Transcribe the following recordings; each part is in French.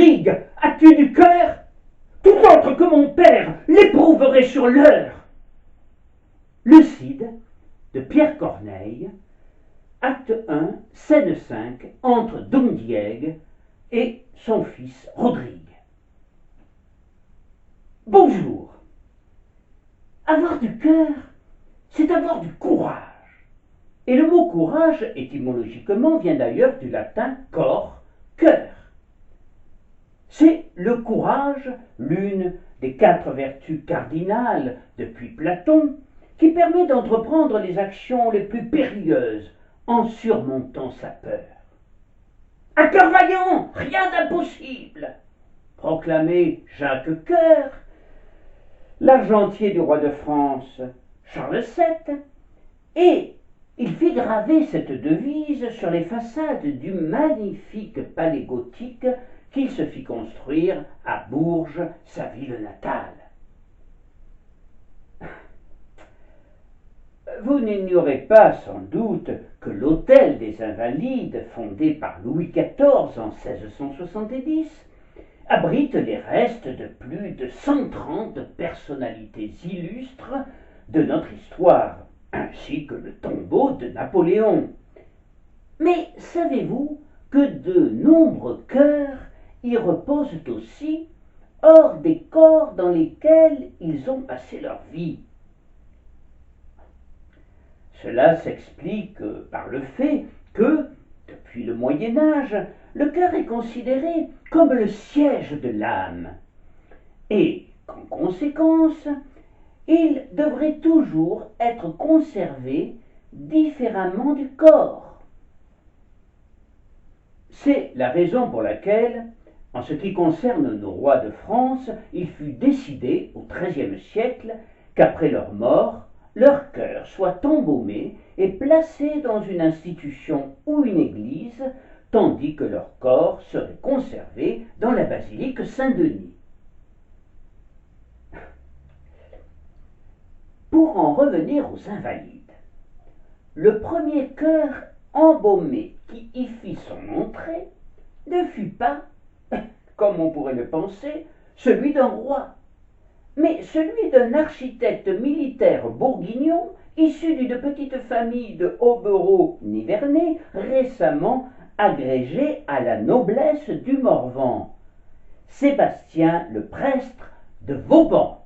Rodrigue, as-tu du cœur? Tout autre que mon père l'éprouverait sur l'heure. Le Cid, de Pierre Corneille, acte 1, scène 5, entre Don Diègue et son fils Rodrigue. Bonjour. Avoir du cœur, c'est avoir du courage. Et le mot courage, étymologiquement, vient d'ailleurs du latin cor, cœur. C'est le courage, l'une des 4 vertus cardinales depuis Platon, qui permet d'entreprendre les actions les plus périlleuses en surmontant sa peur. À cœur vaillant, rien d'impossible, proclamait Jacques Cœur, l'argentier du roi de France Charles VII, et il fit graver cette devise sur les façades du magnifique palais gothique qu'il se fit construire à Bourges, sa ville natale. Vous n'ignorez pas sans doute que l'Hôtel des Invalides, fondé par Louis XIV en 1670, abrite les restes de plus de 130 personnalités illustres de notre histoire, ainsi que le tombeau de Napoléon. Mais savez-vous que de nombreux cœurs y reposent aussi, hors des corps dans lesquels ils ont passé leur vie? Cela s'explique par le fait que, depuis le Moyen Âge, le cœur est considéré comme le siège de l'âme, et qu'en conséquence, il devrait toujours être conservé différemment du corps. C'est la raison pour laquelle, en ce qui concerne nos rois de France, il fut décidé au XIIIe siècle qu'après leur mort, leur cœur soit embaumé et placé dans une institution ou une église, tandis que leur corps serait conservé dans la basilique Saint-Denis. Pour en revenir aux Invalides, le premier cœur embaumé qui y fit son entrée ne fut pas, comme on pourrait le penser, celui d'un roi, mais celui d'un architecte militaire bourguignon issu d'une petite famille de Aubereau-Nivernais récemment agrégé à la noblesse du Morvan, Sébastien le Prestre de Vauban,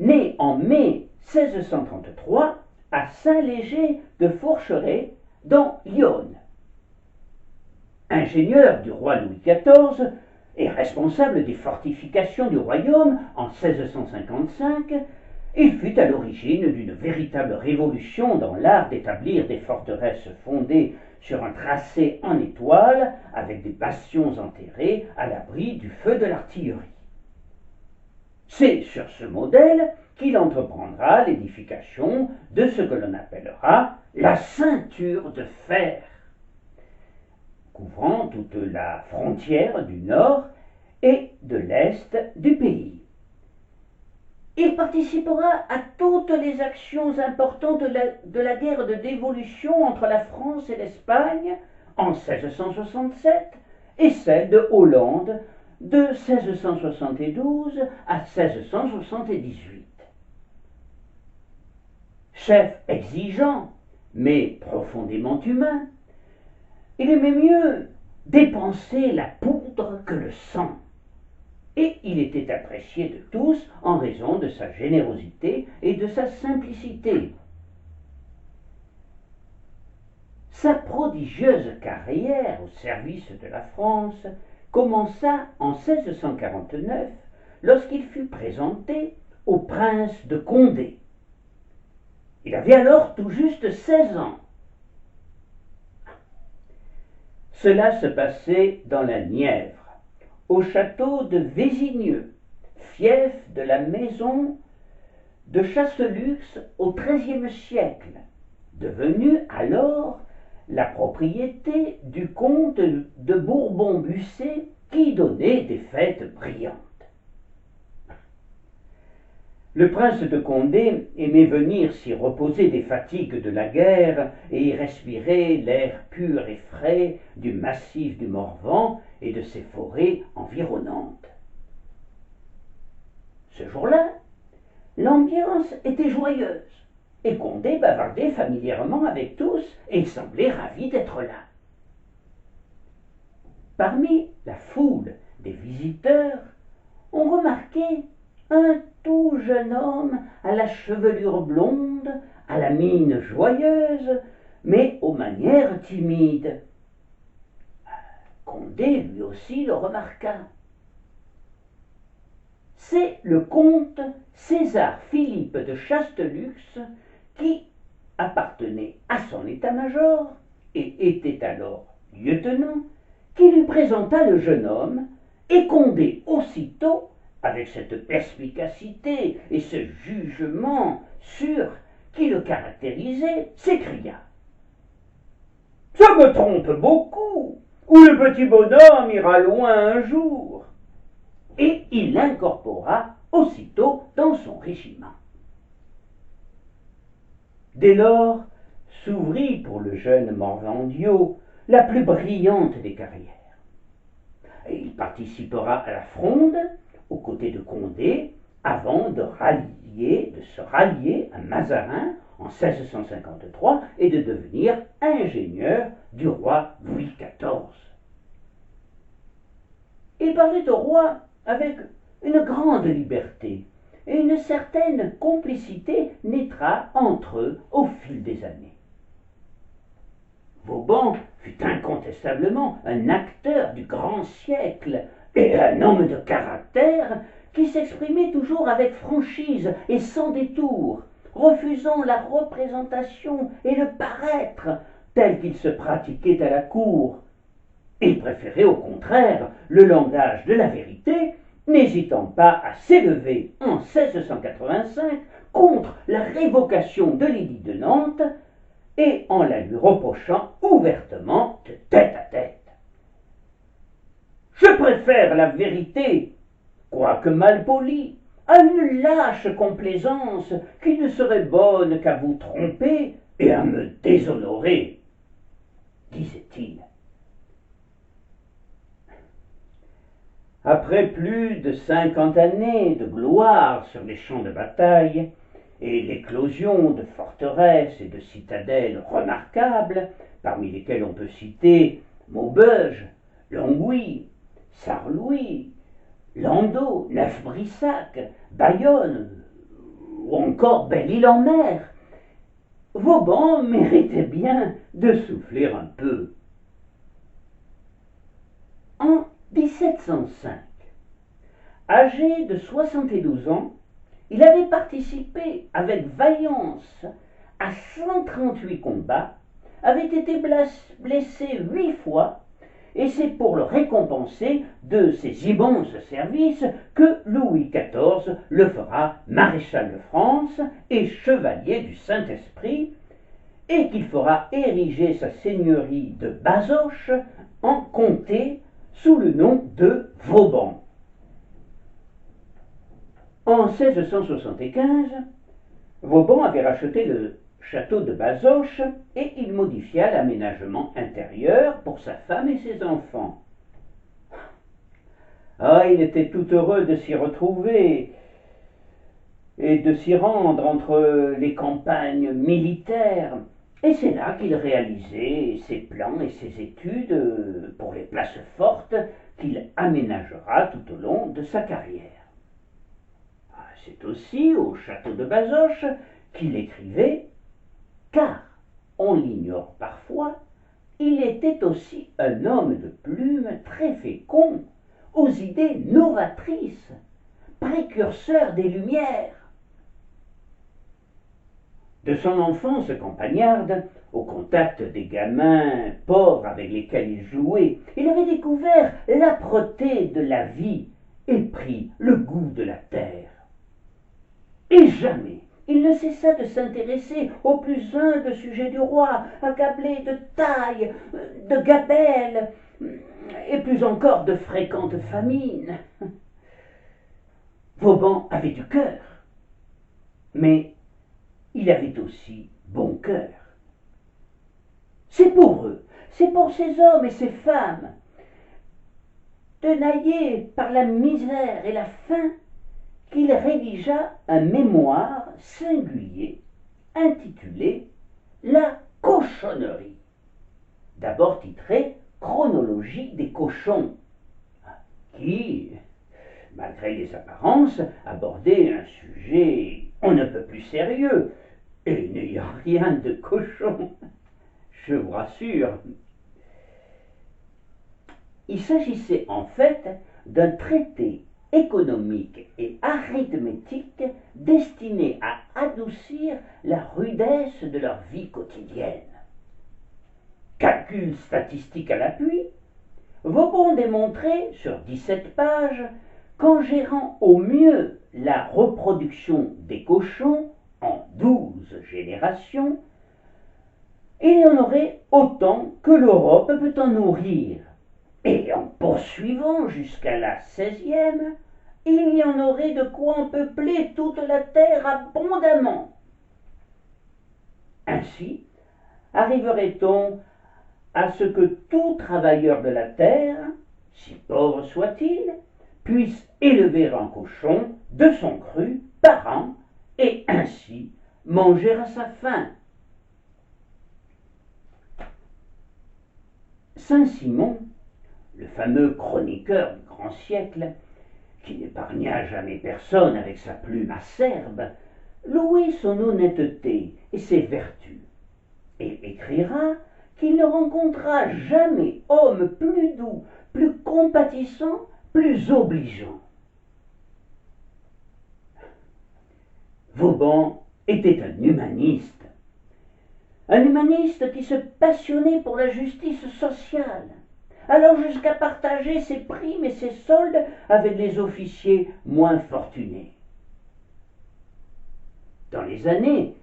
né en mai 1633 à Saint-Léger de Fourcheret dans l'Yonne. Ingénieur du roi Louis XIV et responsable des fortifications du royaume en 1655, il fut à l'origine d'une véritable révolution dans l'art d'établir des forteresses fondées sur un tracé en étoile avec des bastions enterrés à l'abri du feu de l'artillerie. C'est sur ce modèle qu'il entreprendra l'édification de ce que l'on appellera la ceinture de fer, couvrant toute la frontière du nord et de l'est du pays. Il participera à toutes les actions importantes de la guerre de dévolution entre la France et l'Espagne en 1667 et celle de Hollande de 1672 à 1678. Chef exigeant, mais profondément humain, il aimait mieux dépenser la poudre que le sang, et il était apprécié de tous en raison de sa générosité et de sa simplicité. Sa prodigieuse carrière au service de la France commença en 1649 lorsqu'il fut présenté au prince de Condé. Il avait alors tout juste 16 ans. Cela se passait dans la Nièvre, au château de Vésigneux, fief de la maison de Chasselux au XIIIe siècle, devenue alors la propriété du comte de Bourbon-Bussé qui donnait des fêtes brillantes. Le prince de Condé aimait venir s'y reposer des fatigues de la guerre et y respirer l'air pur et frais du massif du Morvan et de ses forêts environnantes. Ce jour-là, l'ambiance était joyeuse, et Condé bavardait familièrement avec tous, et il semblait ravi d'être là. Parmi la foule des visiteurs, on remarquait un tout jeune homme à la chevelure blonde, à la mine joyeuse, mais aux manières timides. Condé lui aussi le remarqua. C'est le comte César-Philippe de Chastellux qui appartenait à son état-major et était alors lieutenant, qui lui présenta le jeune homme, et Condé aussitôt, avec cette perspicacité et ce jugement sûr qui le caractérisait, s'écria: « Ça me trompe beaucoup, ou le petit bonhomme ira loin un jour. » Et il l'incorpora aussitôt dans son régiment. Dès lors s'ouvrit pour le jeune Morvandiau la plus brillante des carrières. Et il participera à la Fronde aux côtés de Condé avant de se rallier à Mazarin en 1653 et de devenir ingénieur du roi Louis XIV. Il parlait au roi avec une grande liberté, et une certaine complicité naîtra entre eux au fil des années. Vauban fut incontestablement un acteur du grand siècle et un homme de caractère qui s'exprimait toujours avec franchise et sans détour, refusant la représentation et le paraître tel qu'il se pratiquait à la cour. Il préférait au contraire le langage de la vérité, n'hésitant pas à s'élever en 1685 contre la révocation de l'édit de Nantes et en la lui reprochant ouvertement de tête à tête. Je préfère la vérité, quoique mal polie, à une lâche complaisance qui ne serait bonne qu'à vous tromper et à me déshonorer, disait-il. Après plus de 50 années de gloire sur les champs de bataille et l'éclosion de forteresses et de citadelles remarquables, parmi lesquelles on peut citer Maubeuge, Longwy, Sarrelouis, Landau, Neuf-Brissac, Bayonne ou encore Belle-Île-en-Mer, Vauban méritait bien de souffler un peu. En 1705, âgé de 72 ans, il avait participé avec vaillance à 138 combats, avait été blessé 8 fois, et c'est pour le récompenser de ses immenses services que Louis XIV le fera maréchal de France et chevalier du Saint-Esprit, et qu'il fera ériger sa seigneurie de Bazoches en comté sous le nom de Vauban. En 1675, Vauban avait racheté le château de Bazoches et il modifia l'aménagement intérieur pour sa femme et ses enfants. Ah, il était tout heureux de s'y retrouver et de s'y rendre entre les campagnes militaires. Et c'est là qu'il réalisait ses plans et ses études pour les places fortes qu'il aménagera tout au long de sa carrière. C'est aussi au château de Bazoches qu'il écrivait, car, on l'ignore parfois, il était aussi un homme de plume très fécond, aux idées novatrices, précurseur des Lumières. De son enfance campagnarde, au contact des gamins pauvres avec lesquels il jouait, il avait découvert l'âpreté de la vie et pris le goût de la terre. Et jamais il ne cessa de s'intéresser aux plus humbles sujets du roi, accablé de tailles, de gabelles, et plus encore de fréquentes famines. Vauban avait du cœur, mais il avait aussi bon cœur. C'est pour eux, c'est pour ces hommes et ces femmes tenaillé par la misère et la faim, qu'il rédigea un mémoire singulier intitulé La cochonnerie, d'abord titré Chronologie des cochons, qui, malgré les apparences, abordait un sujet on ne peut plus sérieux, et n'ayant rien de cochon, je vous rassure. Il s'agissait en fait d'un traité économique et arithmétique destiné à adoucir la rudesse de leur vie quotidienne. Calcul statistique à l'appui, Vauban démontrait sur 17 pages qu'en gérant au mieux la reproduction des cochons en 12 générations, il y en aurait autant que l'Europe peut en nourrir. Et en poursuivant jusqu'à la 16e, il y en aurait de quoi en peupler toute la terre abondamment. Ainsi, arriverait-on à ce que tout travailleur de la terre, si pauvre soit-il, puisse élever un cochon de son cru par an et ainsi manger à sa faim. Saint-Simon, le fameux chroniqueur du grand siècle, qui n'épargna jamais personne avec sa plume acerbe, louait son honnêteté et ses vertus, et écrira qu'il ne rencontra jamais homme plus doux, plus compatissant, plus obligeant. Vauban était un humaniste qui se passionnait pour la justice sociale, allant jusqu'à partager ses primes et ses soldes avec les officiers moins fortunés. Dans les années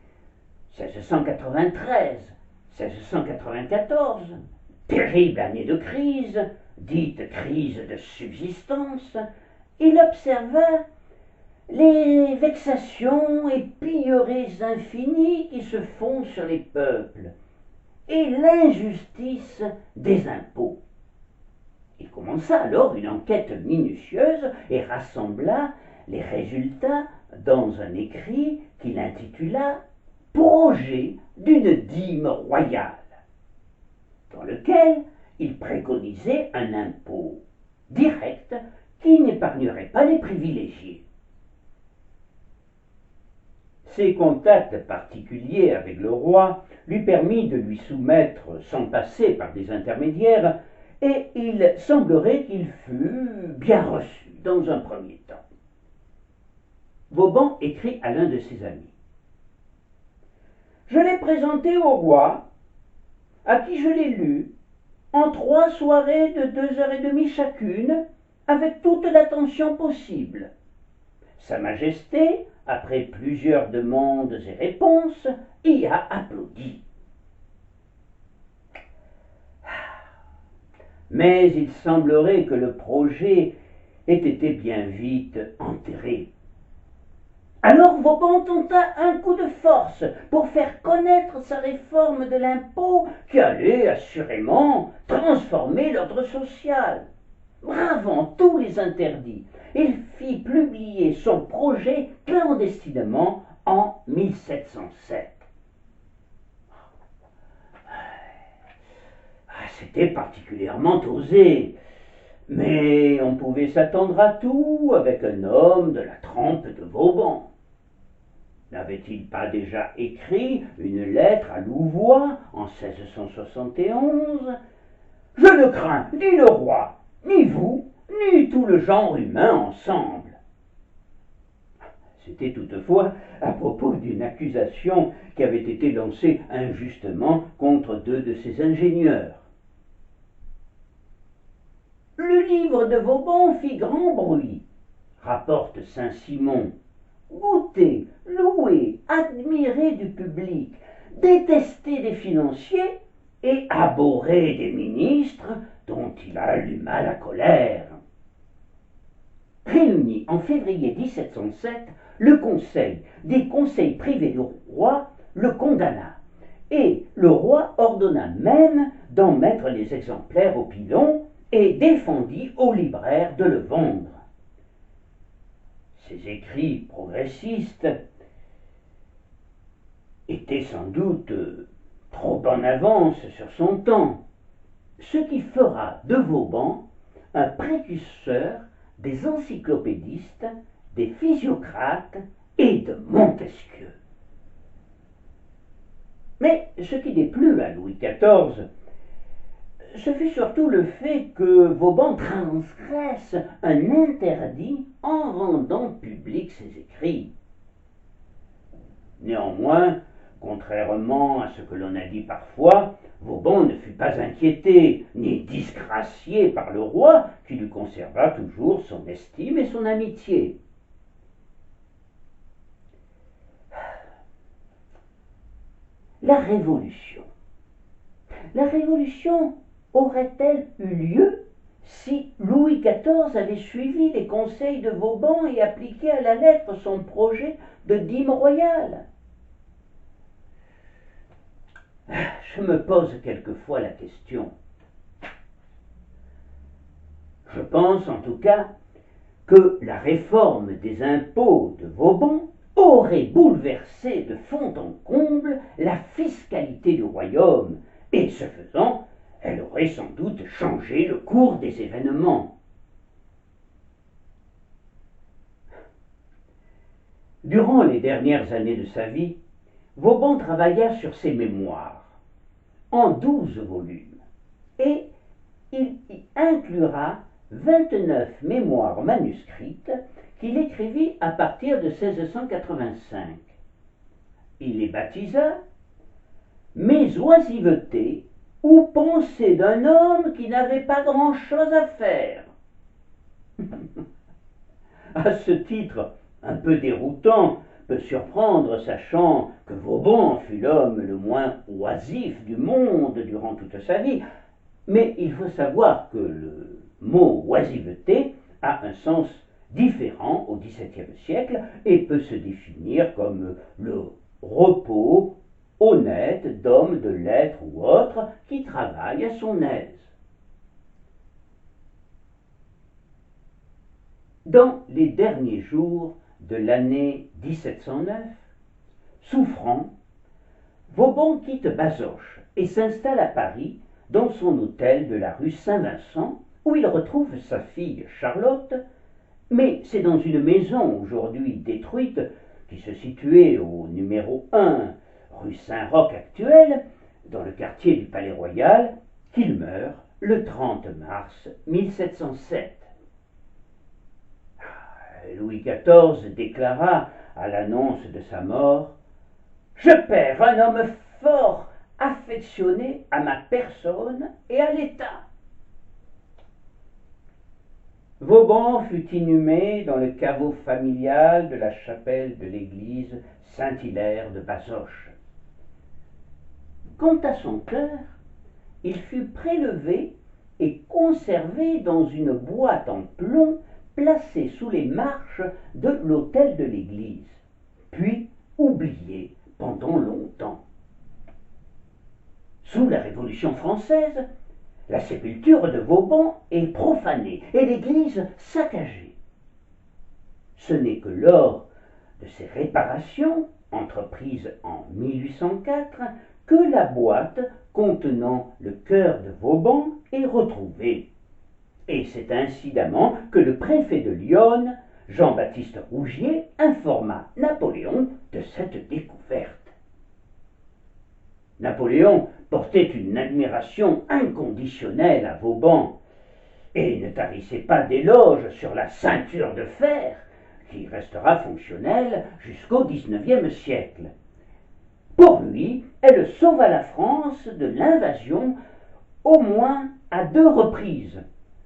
1693-1694, terrible année de crise, dite crise de subsistance, il observa les vexations et pilleries infinies qui se font sur les peuples et l'injustice des impôts. Il commença alors une enquête minutieuse et rassembla les résultats dans un écrit qu'il intitula « Projet d'une dîme royale », dans lequel il préconisait un impôt direct qui n'épargnerait pas les privilégiés. Ses contacts particuliers avec le roi lui permit de lui soumettre, sans passer par des intermédiaires, et il semblerait qu'il fût bien reçu dans un premier temps. Vauban écrit à l'un de ses amis. « Je l'ai présenté au roi, à qui je l'ai lu, en 3 soirées de 2h30 chacune, avec toute l'attention possible. Sa Majesté, après plusieurs demandes et réponses, y a applaudi. Mais il semblerait que le projet ait été bien vite enterré. Alors Vauban tenta un coup de force pour faire connaître sa réforme de l'impôt qui allait assurément transformer l'ordre social. Bravant tous les interdits, il fit publier son projet clandestinement en 1707. C'était particulièrement osé, mais on pouvait s'attendre à tout avec un homme de la trempe de Vauban. N'avait-il pas déjà écrit une lettre à Louvois en 1671 ? « Je ne crains ni le roi, ni vous, ni tout le genre humain ensemble. » C'était toutefois à propos d'une accusation qui avait été lancée injustement contre 2 de ses ingénieurs. Le livre de Vauban fit grand bruit, rapporte Saint-Simon, goûté, loué, admiré du public, détesté des financiers et abhorré des ministres dont il alluma la colère. Réuni en février 1707, le conseil des conseils privés du roi le condamna, et le roi ordonna même d'en mettre les exemplaires au pilon et défendit au libraire de le vendre. Ses écrits progressistes étaient sans doute trop en avance sur son temps, ce qui fera de Vauban un précurseur des encyclopédistes, des physiocrates et de Montesquieu. Mais ce qui déplut à Louis XIV, ce fut surtout le fait que Vauban transgresse un interdit en rendant publics ses écrits. Néanmoins, contrairement à ce que l'on a dit parfois, Vauban ne fut pas inquiété ni disgracié par le roi, qui lui conserva toujours son estime et son amitié. La Révolution. La Révolution aurait-elle eu lieu si Louis XIV avait suivi les conseils de Vauban et appliqué à la lettre son projet de dîme royal? Je me pose quelquefois la question. Je pense en tout cas que la réforme des impôts de Vauban aurait bouleversé de fond en comble la fiscalité du royaume, et ce faisant, elle aurait sans doute changé le cours des événements. Durant les dernières années de sa vie, Vauban travailla sur ses mémoires, en 12 volumes, et il y inclura 29 mémoires manuscrites qu'il écrivit à partir de 1685. Il les baptisa « Mes oisivetés ou pensées d'un homme qui n'avait pas grand-chose à faire ». À ce titre, un peu déroutant, peut surprendre, sachant que Vauban fut l'homme le moins oisif du monde durant toute sa vie, mais il faut savoir que le mot oisiveté a un sens différent au XVIIe siècle et peut se définir comme le repos honnête d'hommes de lettres ou autres qui travaillent à son aise. Dans les derniers jours de l'année 1709, souffrant, Vauban quitte Bazoches et s'installe à Paris dans son hôtel de la rue Saint-Vincent, où il retrouve sa fille Charlotte, mais c'est dans une maison aujourd'hui détruite qui se situait au numéro 1 rue Saint-Roch actuelle, dans le quartier du Palais Royal, qu'il meurt le 30 mars 1707. Louis XIV déclara à l'annonce de sa mort « Je perds un homme fort affectionné à ma personne et à l'État ». Vauban fut inhumé dans le caveau familial de la chapelle de l'église Saint-Hilaire de Bazoches. Quant à son cœur, il fut prélevé et conservé dans une boîte en plomb placée sous les marches de l'autel de l'église, puis oublié pendant longtemps. Sous la Révolution française, la sépulture de Vauban est profanée et l'église saccagée. Ce n'est que lors de ces réparations, entreprises en 1804, que la boîte contenant le cœur de Vauban est retrouvée. Et c'est incidemment que le préfet de l'Yonne, Jean-Baptiste Rougier, informa Napoléon de cette découverte. Napoléon portait une admiration inconditionnelle à Vauban et ne tarissait pas d'éloges sur la ceinture de fer qui restera fonctionnelle jusqu'au XIXe siècle. Pour lui, elle sauva la France de l'invasion au moins à 2 reprises,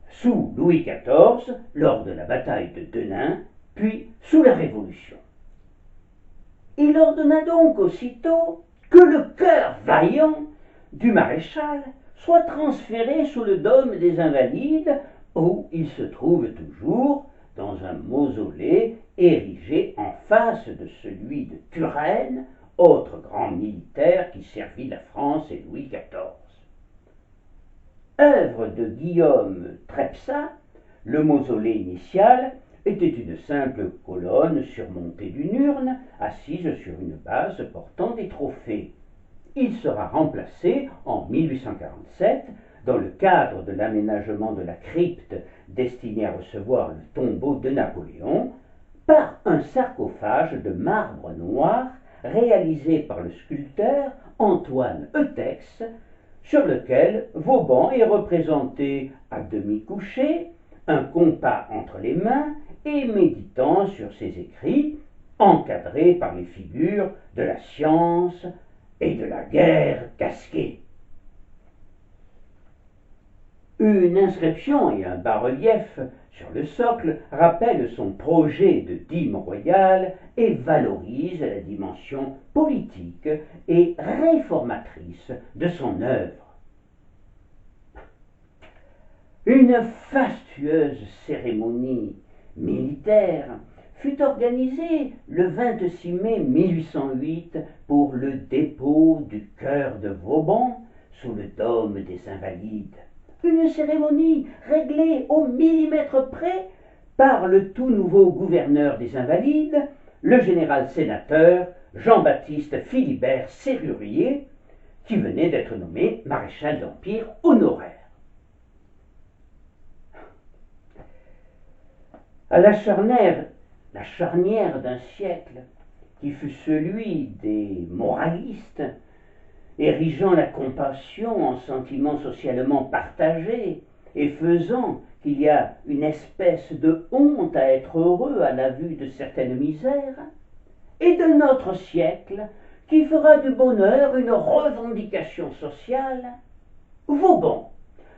sous Louis XIV, lors de la bataille de Denain, puis sous la Révolution. Il ordonna donc aussitôt que le cœur vaillant du maréchal soit transféré sous le dôme des Invalides, où il se trouve toujours dans un mausolée érigé en face de celui de Turenne, autre grand militaire qui servit la France et Louis XIV. œuvre de Guillaume Trepsat, le mausolée initial était une simple colonne surmontée d'une urne assise sur une base portant des trophées. Il sera remplacé en 1847, dans le cadre de l'aménagement de la crypte destinée à recevoir le tombeau de Napoléon, par un sarcophage de marbre noir réalisé par le sculpteur Antoine Eutex, sur lequel Vauban est représenté à demi couché, un compas entre les mains et méditant sur ses écrits, encadrés par les figures de la science et de la guerre casquée. Une inscription et un bas-relief sur le socle rappellent son projet de dîme royale et valorisent la dimension politique et réformatrice de son œuvre. Une fastueuse cérémonie militaire fut organisée le 26 mai 1808 pour le dépôt du cœur de Vauban sous le dôme des Invalides. Une cérémonie réglée au millimètre près par le tout nouveau gouverneur des Invalides, le général sénateur Jean-Baptiste Philibert Sérurier, qui venait d'être nommé maréchal d'Empire honoraire. À la charnière d'un siècle qui fut celui des moralistes, érigeant la compassion en sentiment socialement partagé et faisant qu'il y a une espèce de honte à être heureux à la vue de certaines misères, et de notre siècle qui fera du bonheur une revendication sociale, Vauban,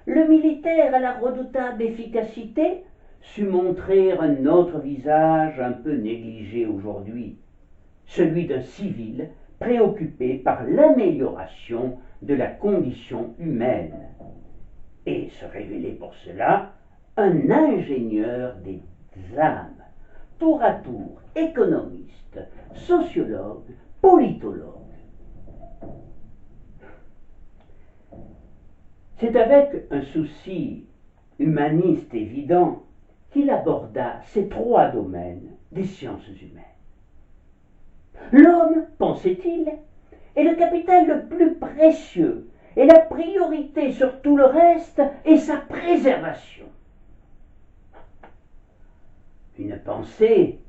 le militaire à la redoutable efficacité, sut montrer un autre visage un peu négligé aujourd'hui, celui d'un civil préoccupé par l'amélioration de la condition humaine, et se révéler pour cela un ingénieur des âmes, tour à tour économiste, sociologue, politologue. C'est avec un souci humaniste évident qu'il aborda ces trois domaines des sciences humaines. L'homme, pensait-il, est le capital le plus précieux et la priorité sur tout le reste est sa préservation. Une pensée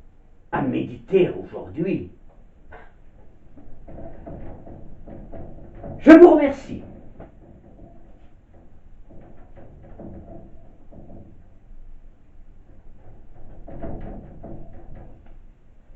à méditer aujourd'hui. Je vous remercie.